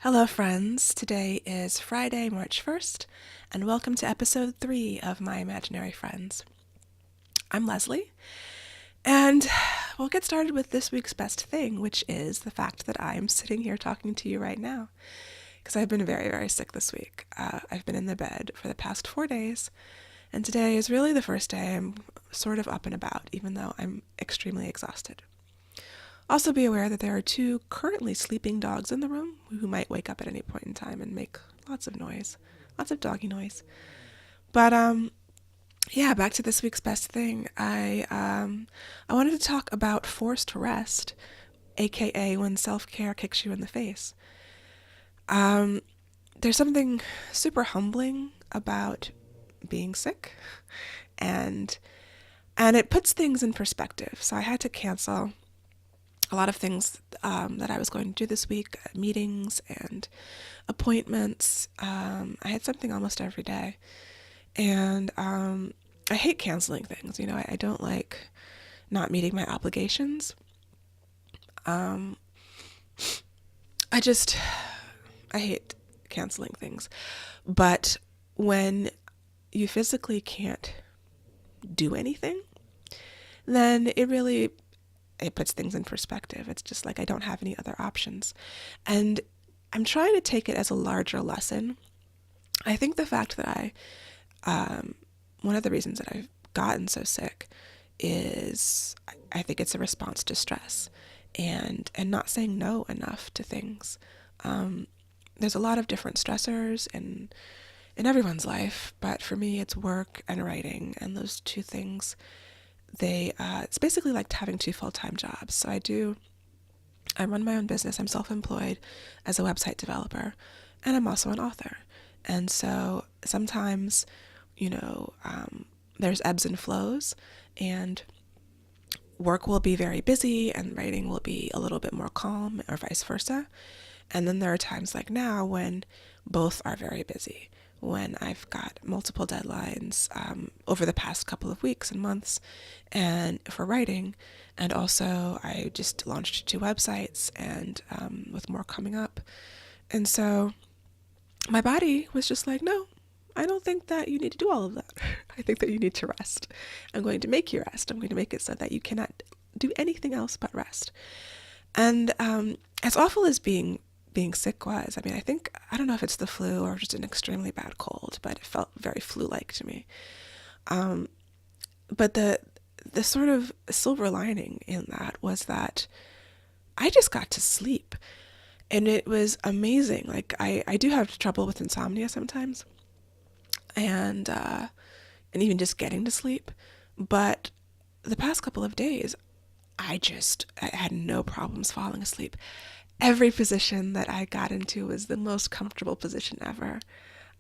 Hello, friends. Today is Friday, March 1st, and welcome to episode 3 of My Imaginary Friends. I'm Leslie, and we'll get started with this week's best thing, which is the fact that I am sitting here talking to you right now, because I've been very, very sick this week. I've been in the bed for the past 4 days, and today is really the first day I'm sort of up and about, even though I'm extremely exhausted. Also be aware that there are 2 currently sleeping dogs in the room who might wake up at any point in time and make lots of noise, lots of doggy noise. But yeah, back to this week's best thing. I wanted to talk about forced rest, aka when self-care kicks you in the face. There's something super humbling about being sick, and it puts things in perspective. So I had to cancel a lot of things that I was going to do this week, meetings and appointments. I had something almost every day. And I hate canceling things. You know, I don't like not meeting my obligations. I hate canceling things. But when you physically can't do anything, then it puts things in perspective. It's just like I don't have any other options. And I'm trying to take it as a larger lesson. I think the fact that one of the reasons that I've gotten so sick is I think it's a response to stress and not saying no enough to things. There's a lot of different stressors in everyone's life, but for me it's work and writing, and those two things, it's basically like having 2 full-time jobs. So I run my own business. I'm self-employed as a website developer, and I'm also an author. And so sometimes, there's ebbs and flows, and work will be very busy and writing will be a little bit more calm, or vice versa. And then there are times like now when both are very busy, when I've got multiple deadlines over the past couple of weeks and months, and for writing, and also I just launched 2 websites, and with more coming up. And so my body was just like, no, I don't think that you need to do all of that. I think that you need to rest. I'm going to make you rest. I'm going to make it so that you cannot do anything else but rest. And as awful as being sick was, I don't know if it's the flu or just an extremely bad cold, but it felt very flu-like to me. But the sort of silver lining in that was that I just got to sleep, and it was amazing. Like I do have trouble with insomnia sometimes, and even just getting to sleep. But the past couple of days, I had no problems falling asleep. Every position that I got into was the most comfortable position ever.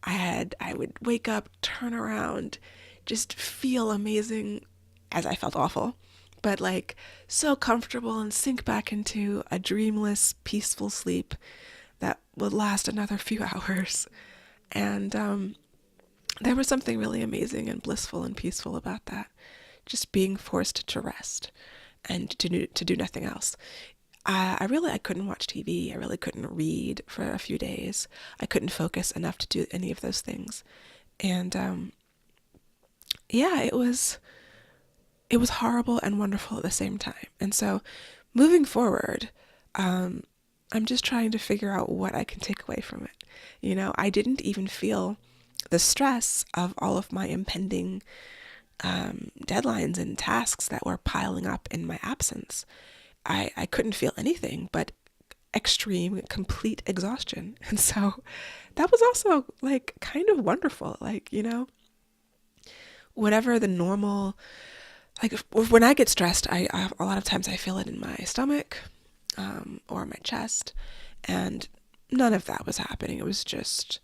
I would wake up, turn around, just feel amazing, as I felt awful, but like so comfortable, and sink back into a dreamless, peaceful sleep that would last another few hours. And there was something really amazing and blissful and peaceful about that. Just being forced to rest and to do nothing else. I couldn't watch TV. I really couldn't read for a few days. I couldn't focus enough to do any of those things. And yeah, it was horrible and wonderful at the same time. And so moving forward, I'm just trying to figure out what I can take away from it. I didn't even feel the stress of all of my impending deadlines and tasks that were piling up in my absence. I couldn't feel anything but extreme, complete exhaustion. And so that was also like kind of wonderful. Like, whatever the normal, like when I get stressed, a lot of times I feel it in my stomach or my chest, and none of that was happening. It was just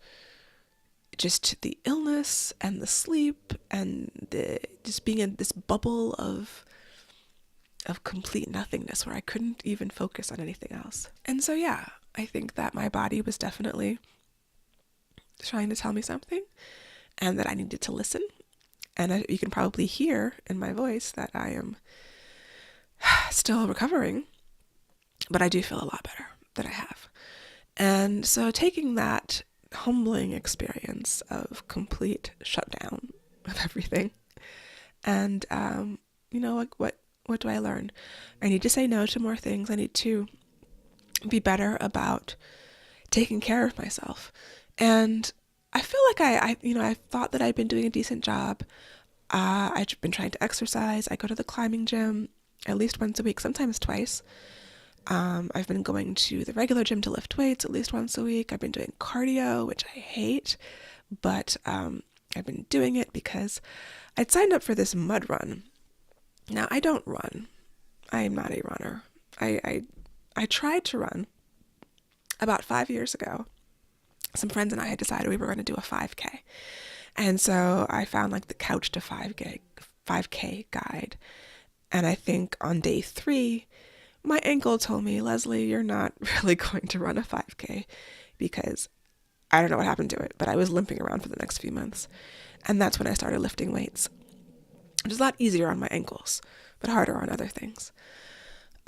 the illness and the sleep and just being in this bubble of complete nothingness where I couldn't even focus on anything else. And so yeah, I think that my body was definitely trying to tell me something, and that I needed to listen. And you can probably hear in my voice that I am still recovering, but I do feel a lot better than I have. And so taking that humbling experience of complete shutdown of everything, and what do I learn? I need to say no to more things. I need to be better about taking care of myself. And I feel like I thought that I'd been doing a decent job. I've been trying to exercise. I go to the climbing gym at least once a week, sometimes twice. I've been going to the regular gym to lift weights at least once a week. I've been doing cardio, which I hate, but I've been doing it because I'd signed up for this mud run. Now, I don't run. I am not a runner. I tried to run about 5 years ago. Some friends and I had decided we were going to do a 5K. And so I found like the Couch to 5K guide. And I think on day 3, my ankle told me, Leslie, you're not really going to run a 5K, because I don't know what happened to it, but I was limping around for the next few months. And that's when I started lifting weights. It was a lot easier on my ankles, but harder on other things.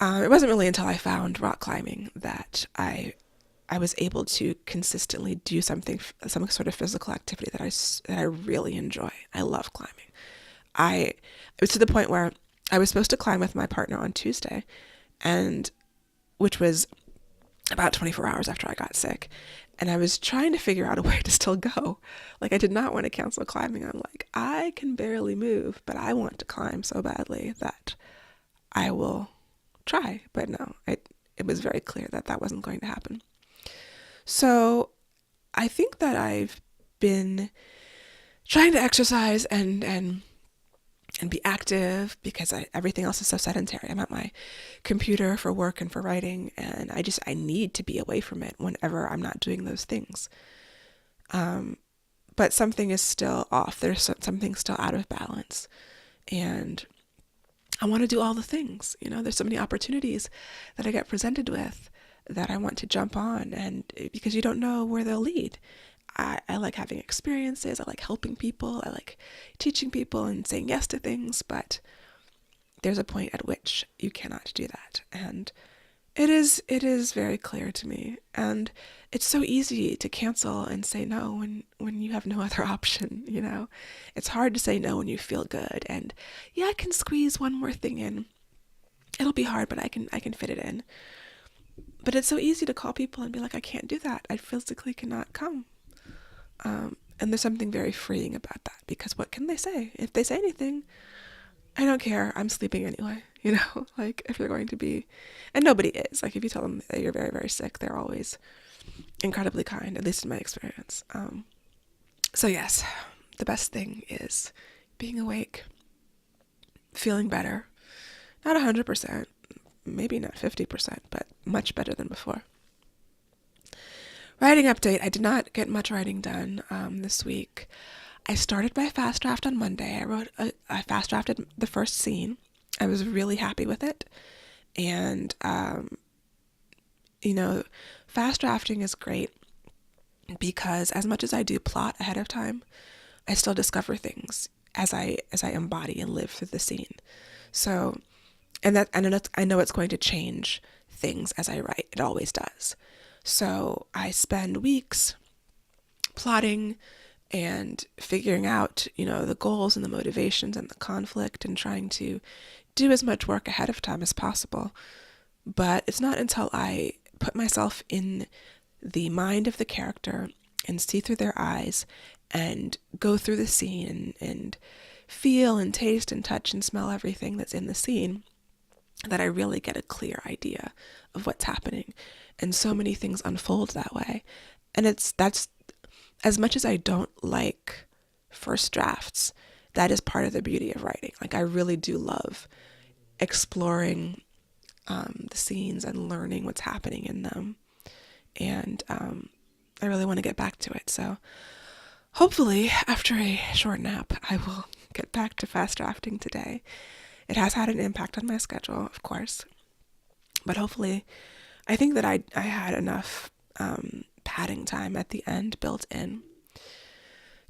It wasn't really until I found rock climbing that I was able to consistently do some sort of physical activity that I really enjoy. I love climbing. It was to the point where I was supposed to climb with my partner on Tuesday, and which was about 24 hours after I got sick. And I was trying to figure out a way to still go. Like, I did not want to cancel climbing. I'm like, I can barely move, but I want to climb so badly that I will try. But no, it was very clear that that wasn't going to happen. So I think that I've been trying to exercise and be active, because everything else is so sedentary. I'm at my computer for work and for writing, and I need to be away from it whenever I'm not doing those things. But something is still off. There's something still out of balance, and I want to do all the things. There's so many opportunities that I get presented with that I want to jump on, and because you don't know where they'll lead. I like having experiences. I like helping people. I like teaching people and saying yes to things, but there's a point at which you cannot do that. And it is very clear to me. And it's so easy to cancel and say no when you have no other option, It's hard to say no when you feel good. And yeah, I can squeeze one more thing in. It'll be hard, but I can fit it in. But it's so easy to call people and be like, I can't do that. I physically cannot come. And there's something very freeing about that, because what can they say? If they say anything, I don't care. I'm sleeping anyway, like if you're going to be, and nobody is. Like if you tell them that you're very, very sick, they're always incredibly kind, at least in my experience. So yes, the best thing is being awake, feeling better, not 100%, maybe not 50%, but much better than before. Writing update. I did not get much writing done this week. I started my fast draft on Monday. I fast drafted the first scene. I was really happy with it. And, fast drafting is great because as much as I do plot ahead of time, I still discover things as I embody and live through the scene. So, I know it's going to change things as I write. It always does. So I spend weeks plotting and figuring out, the goals and the motivations and the conflict, and trying to do as much work ahead of time as possible. But it's not until I put myself in the mind of the character and see through their eyes and go through the scene and feel and taste and touch and smell everything that's in the scene that I really get a clear idea of what's happening. And so many things unfold that way. And that's as much as I don't like first drafts, that is part of the beauty of writing. Like I really do love exploring the scenes and learning what's happening in them. And I really want to get back to it. So hopefully after a short nap, I will get back to fast drafting today. It has had an impact on my schedule, of course, but hopefully I think that I had enough padding time at the end built in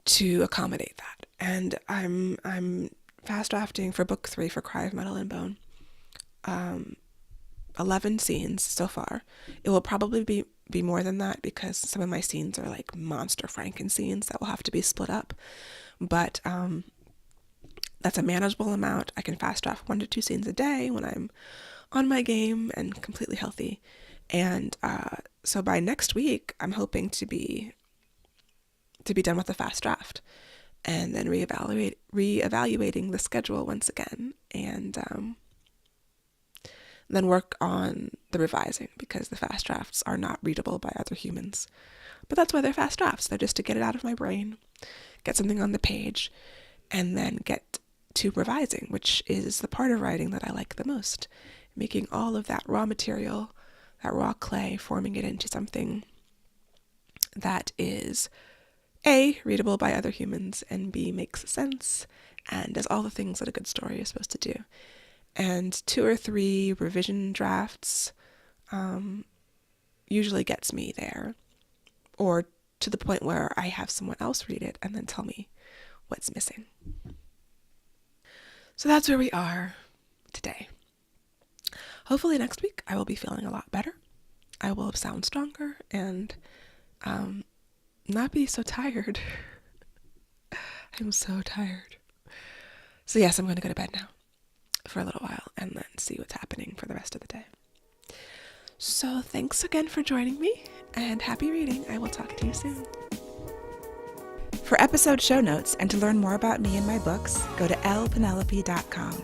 to accommodate that. And I'm fast drafting for book 3 for Cry of Metal and Bone. 11 scenes so far. It will probably be more than that because some of my scenes are like monster Franken scenes that will have to be split up. But that's a manageable amount. I can fast draft 1 to 2 scenes a day when I'm on my game and completely healthy. And so by next week, I'm hoping to be done with the fast draft, and then reevaluating the schedule once again, and then work on the revising, because the fast drafts are not readable by other humans. But that's why they're fast drafts. They're just to get it out of my brain, get something on the page, and then get to revising, which is the part of writing that I like the most. Making all of that raw material, that raw clay, forming it into something that is A, readable by other humans, and B, makes sense, and does all the things that a good story is supposed to do. And 2 or 3 revision drafts usually gets me there, or to the point where I have someone else read it and then tell me what's missing. So that's where we are today. Hopefully next week I will be feeling a lot better. I will sound stronger and not be so tired. I'm so tired. So yes, I'm going to go to bed now for a little while and then see what's happening for the rest of the day. So thanks again for joining me, and happy reading. I will talk to you soon. For episode show notes and to learn more about me and my books, go to lpenelope.com.